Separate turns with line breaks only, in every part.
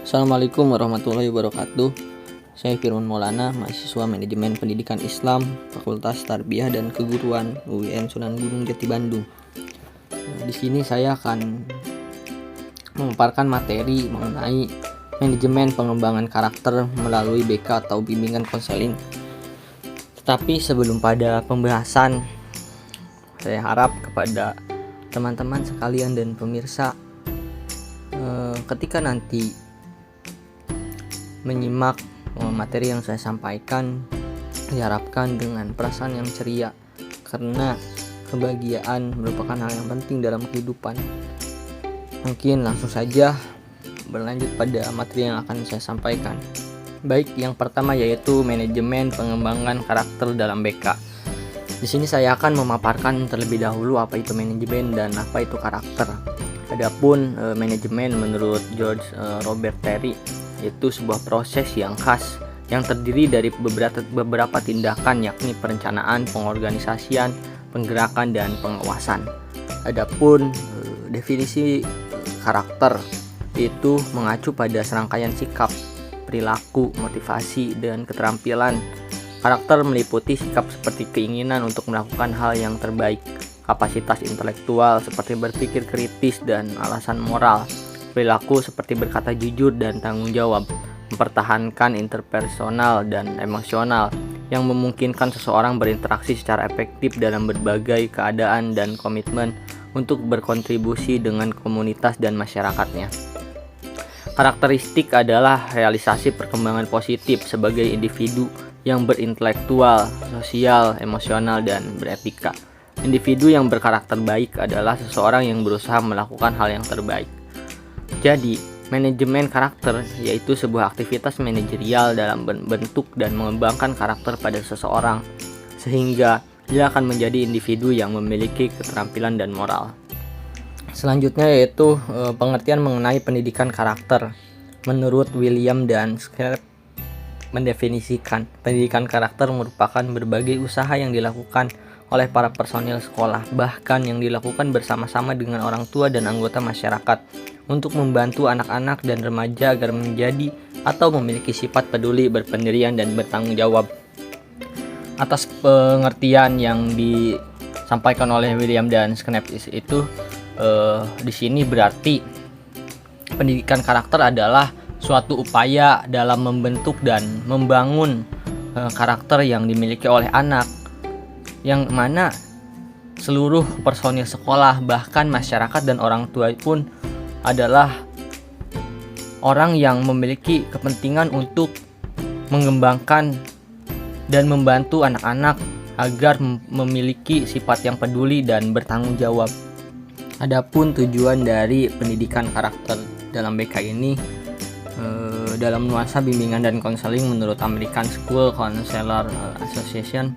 Assalamualaikum warahmatullahi wabarakatuh. Saya Firman Maulana, mahasiswa Manajemen Pendidikan Islam, Fakultas Tarbiyah dan Keguruan UIN Sunan Gunung Jati Bandung. Di sini saya akan memaparkan materi mengenai manajemen pengembangan karakter melalui BK atau bimbingan konseling. Tetapi sebelum pada pembahasan, saya harap kepada teman-teman sekalian dan pemirsa, ketika nanti menyimak materi yang saya sampaikan, diharapkan dengan perasaan yang ceria, karena kebahagiaan merupakan hal yang penting dalam kehidupan. Mungkin langsung saja berlanjut pada materi yang akan saya sampaikan. Baik, yang pertama yaitu manajemen pengembangan karakter dalam BK. Di sini saya akan memaparkan terlebih dahulu apa itu manajemen dan apa itu karakter. Adapun manajemen menurut George Robert Terry itu sebuah proses yang khas yang terdiri dari beberapa tindakan, yakni perencanaan, pengorganisasian, penggerakan, dan pengawasan. Adapun definisi karakter itu mengacu pada serangkaian sikap, perilaku, motivasi, dan keterampilan. Karakter meliputi sikap seperti keinginan untuk melakukan hal yang terbaik, kapasitas intelektual seperti berpikir kritis dan alasan moral, perilaku seperti berkata jujur dan tanggung jawab, mempertahankan interpersonal dan emosional yang memungkinkan seseorang berinteraksi secara efektif dalam berbagai keadaan, dan komitmen untuk berkontribusi dengan komunitas dan masyarakatnya. Karakteristik adalah realisasi perkembangan positif sebagai individu yang berintelektual, sosial, emosional, dan beretika. Individu yang berkarakter baik adalah seseorang yang berusaha melakukan hal yang terbaik. Jadi, manajemen karakter yaitu sebuah aktivitas manajerial dalam bentuk dan mengembangkan karakter pada seseorang, sehingga dia akan menjadi individu yang memiliki keterampilan dan moral. Selanjutnya yaitu pengertian mengenai pendidikan karakter. Menurut William dan Scarlett mendefinisikan pendidikan karakter merupakan berbagai usaha yang dilakukan oleh para personil sekolah, bahkan yang dilakukan bersama-sama dengan orang tua dan anggota masyarakat untuk membantu anak-anak dan remaja agar menjadi atau memiliki sifat peduli, berpendirian, dan bertanggung jawab. Atas pengertian yang disampaikan oleh William dan Scarlett itu di sini berarti pendidikan karakter adalah suatu upaya dalam membentuk dan membangun karakter yang dimiliki oleh anak, yang mana seluruh personil sekolah, bahkan masyarakat dan orang tua pun adalah orang yang memiliki kepentingan untuk mengembangkan dan membantu anak-anak agar memiliki sifat yang peduli dan bertanggung jawab. Adapun tujuan dari pendidikan karakter dalam BK ini dalam nuansa bimbingan dan konseling menurut American School Counselor Association,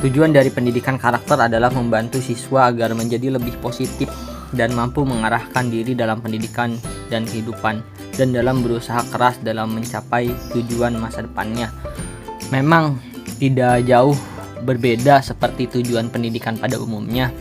tujuan dari pendidikan karakter adalah membantu siswa agar menjadi lebih positif dan mampu mengarahkan diri dalam pendidikan dan kehidupan, dan dalam berusaha keras dalam mencapai tujuan masa depannya. Memang tidak jauh berbeda seperti tujuan pendidikan pada umumnya,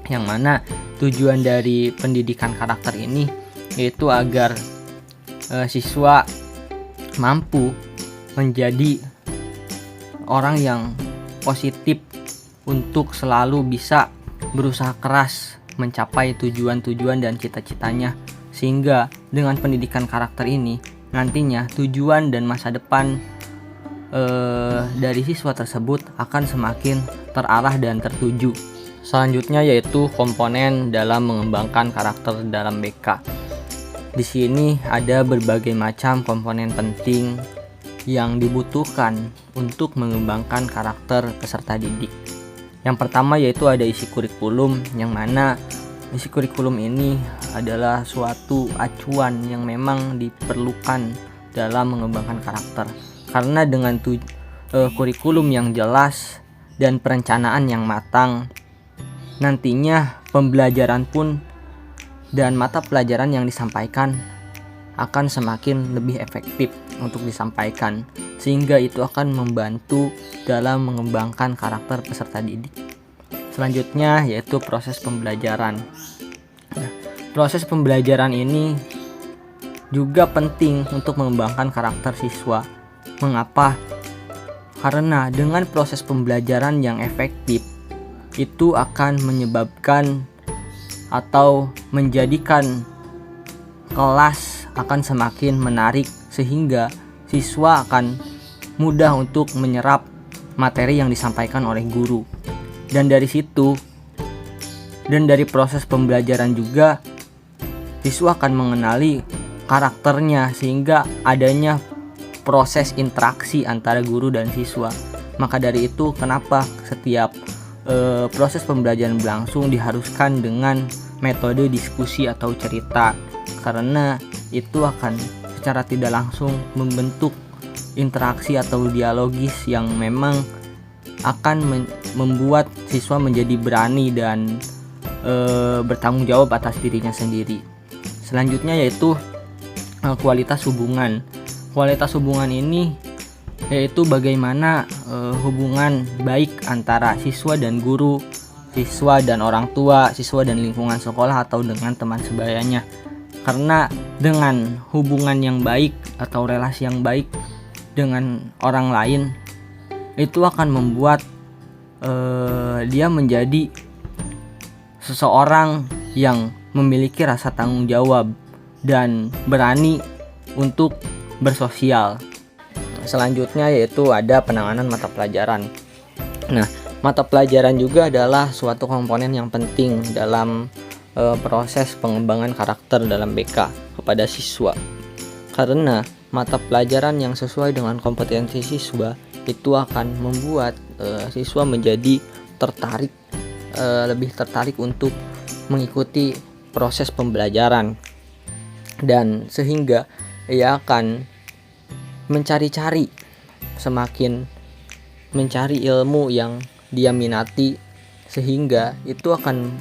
yang mana tujuan dari pendidikan karakter ini yaitu agar siswa mampu menjadi orang yang positif untuk selalu bisa berusaha keras mencapai tujuan-tujuan dan cita-citanya, sehingga dengan pendidikan karakter ini nantinya tujuan dan masa depan dari siswa tersebut akan semakin terarah dan tertuju. Selanjutnya yaitu komponen dalam mengembangkan karakter dalam BK. Di sini ada berbagai macam komponen penting yang dibutuhkan untuk mengembangkan karakter peserta didik. Yang pertama yaitu ada isi kurikulum, yang mana isi kurikulum ini adalah suatu acuan yang memang diperlukan dalam mengembangkan karakter. Karena dengan kurikulum yang jelas dan perencanaan yang matang, nantinya pembelajaran pun dan mata pelajaran yang disampaikan akan semakin lebih efektif untuk disampaikan, sehingga itu akan membantu dalam mengembangkan karakter peserta didik. Selanjutnya yaitu proses pembelajaran. Proses pembelajaran ini juga penting untuk mengembangkan karakter siswa. Mengapa? Karena dengan proses pembelajaran yang efektif itu akan menyebabkan atau menjadikan kelas akan semakin menarik, sehingga siswa akan mudah untuk menyerap materi yang disampaikan oleh guru. Dan dari situ, dan dari proses pembelajaran juga, siswa akan mengenali karakternya, sehingga adanya proses interaksi antara guru dan siswa. Maka dari itu, kenapa setiap proses pembelajaran berlangsung diharuskan dengan metode diskusi atau cerita, karena itu akan secara tidak langsung membentuk interaksi atau dialogis yang memang akan membuat siswa menjadi berani dan bertanggung jawab atas dirinya sendiri. Selanjutnya yaitu kualitas hubungan. Kualitas hubungan ini yaitu bagaimana hubungan baik antara siswa dan guru, siswa dan orang tua, siswa dan lingkungan sekolah atau dengan teman sebayanya. Karena dengan hubungan yang baik atau relasi yang baik dengan orang lain, itu akan membuat dia menjadi seseorang yang memiliki rasa tanggung jawab dan berani untuk bersosial. Selanjutnya yaitu ada penanganan mata pelajaran. Nah, mata pelajaran juga adalah suatu komponen yang penting dalam proses pengembangan karakter dalam BK kepada siswa. Karena mata pelajaran yang sesuai dengan kompetensi siswa itu akan membuat siswa menjadi lebih tertarik untuk mengikuti proses pembelajaran, dan sehingga ia akan mencari-cari, semakin mencari ilmu yang dia minati, sehingga itu akan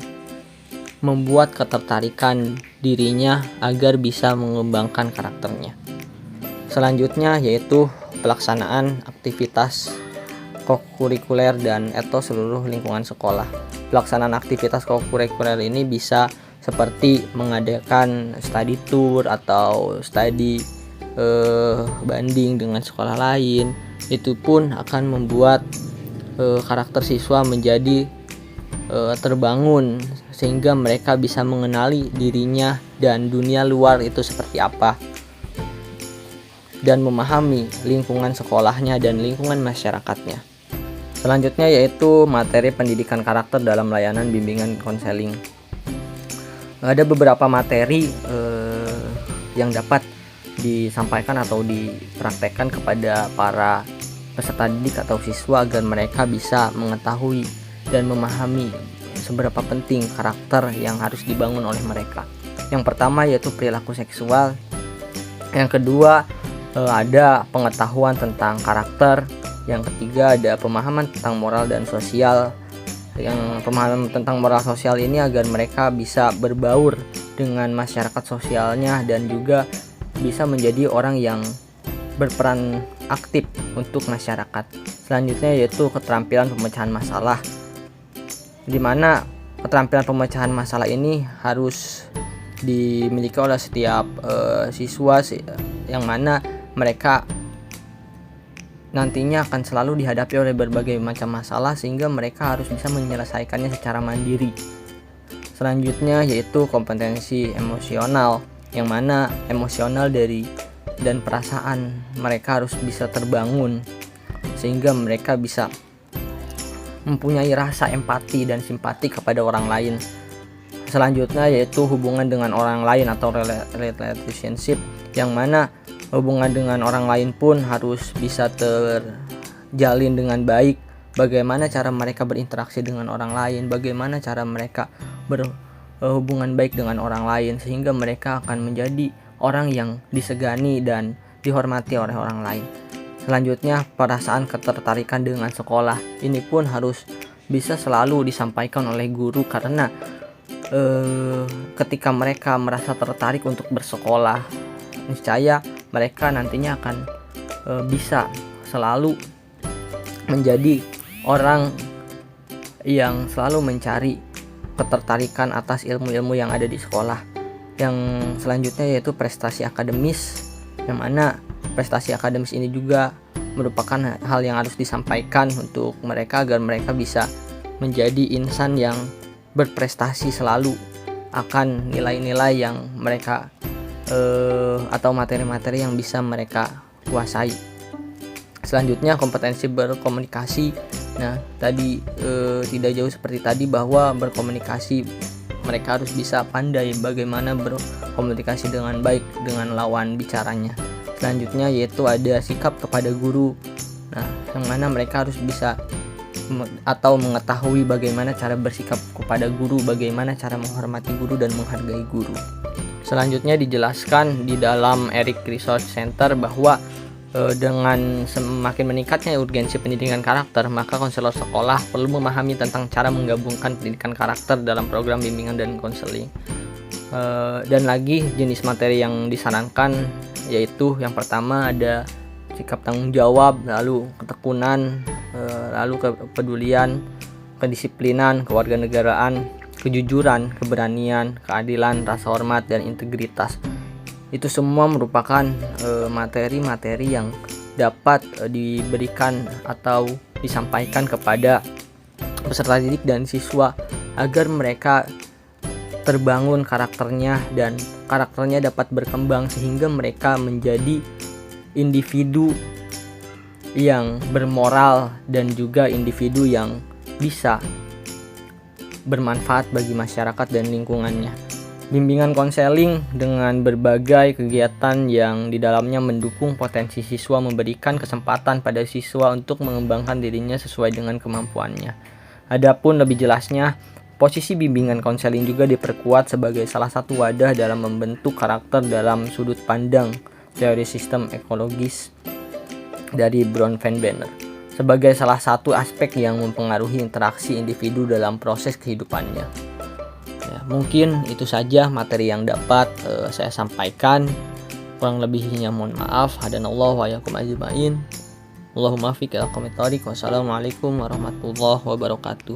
membuat ketertarikan dirinya agar bisa mengembangkan karakternya. Selanjutnya yaitu pelaksanaan aktivitas kokurikuler dan etos seluruh lingkungan sekolah. Pelaksanaan aktivitas kokurikuler ini bisa seperti mengadakan study tour atau study banding dengan sekolah lain. Itu pun akan membuat karakter siswa menjadi terbangun, sehingga mereka bisa mengenali dirinya dan dunia luar itu seperti apa, dan memahami lingkungan sekolahnya dan lingkungan masyarakatnya. Selanjutnya yaitu materi pendidikan karakter dalam layanan bimbingan konseling. Ada beberapa materi yang dapat disampaikan atau dipraktekkan kepada para peserta didik atau siswa agar mereka bisa mengetahui dan memahami seberapa penting karakter yang harus dibangun oleh mereka. Yang pertama yaitu perilaku seksual. Yang kedua ada pengetahuan tentang karakter. Yang ketiga ada pemahaman tentang moral dan sosial. Yang pemahaman tentang moral sosial ini agar mereka bisa berbaur dengan masyarakat sosialnya dan juga bisa menjadi orang yang berperan aktif untuk masyarakat. Selanjutnya yaitu keterampilan pemecahan masalah, di mana keterampilan pemecahan masalah ini harus dimiliki oleh setiap siswa, yang mana mereka nantinya akan selalu dihadapi oleh berbagai macam masalah, sehingga mereka harus bisa menyelesaikannya secara mandiri. Selanjutnya yaitu kompetensi emosional, yang mana emosional dan perasaan mereka harus bisa terbangun, sehingga mereka bisa mempunyai rasa empati dan simpati kepada orang lain. Selanjutnya yaitu hubungan dengan orang lain atau relationship, yang mana hubungan dengan orang lain pun harus bisa terjalin dengan baik. Bagaimana cara mereka berinteraksi dengan orang lain, bagaimana cara mereka berhubungan baik dengan orang lain, sehingga mereka akan menjadi orang yang disegani dan dihormati oleh orang lain. Selanjutnya perasaan ketertarikan dengan sekolah, ini pun harus bisa selalu disampaikan oleh guru, karena ketika mereka merasa tertarik untuk bersekolah, niscaya mereka nantinya akan bisa selalu menjadi orang yang selalu mencari ketertarikan atas ilmu-ilmu yang ada di sekolah. Yang selanjutnya yaitu prestasi akademis, yang mana prestasi akademis ini juga merupakan hal yang harus disampaikan untuk mereka agar mereka bisa menjadi insan yang berprestasi selalu akan nilai-nilai yang mereka atau materi-materi yang bisa mereka kuasai. Selanjutnya kompetensi berkomunikasi. Nah, tadi tidak jauh seperti tadi bahwa berkomunikasi mereka harus bisa pandai bagaimana berkomunikasi dengan baik dengan lawan bicaranya. Selanjutnya yaitu ada sikap kepada guru. Nah, yang mana mereka harus bisa atau mengetahui bagaimana cara bersikap kepada guru, bagaimana cara menghormati guru dan menghargai guru. Selanjutnya dijelaskan di dalam Eric Resource Center bahwa dengan semakin meningkatnya urgensi pendidikan karakter, maka konselor sekolah perlu memahami tentang cara menggabungkan pendidikan karakter dalam program bimbingan dan konseling. Dan lagi jenis materi yang disarankan yaitu yang pertama ada sikap tanggung jawab, lalu ketekunan, lalu kepedulian, kedisiplinan, kewarganegaraan, kejujuran, keberanian, keadilan, rasa hormat, dan integritas. Itu semua merupakan materi-materi yang dapat diberikan atau disampaikan kepada peserta didik dan siswa agar mereka terbangun karakternya dan karakternya dapat berkembang sehingga mereka menjadi individu yang bermoral dan juga individu yang bisa bermanfaat bagi masyarakat dan lingkungannya. Bimbingan konseling dengan berbagai kegiatan yang di dalamnya mendukung potensi siswa, memberikan kesempatan pada siswa untuk mengembangkan dirinya sesuai dengan kemampuannya. Adapun lebih jelasnya, posisi bimbingan konseling juga diperkuat sebagai salah satu wadah dalam membentuk karakter dalam sudut pandang teori sistem ekologis dari Brown Van Benner sebagai salah satu aspek yang mempengaruhi interaksi individu dalam proses kehidupannya. Ya, mungkin itu saja materi yang dapat saya sampaikan. Kurang lebihnya mohon maaf. Hadanallahu wa iyyakum ajmain. Allahumma fiq ila aqwamit thoriq. Wassalamualaikum warahmatullahi wabarakatuh.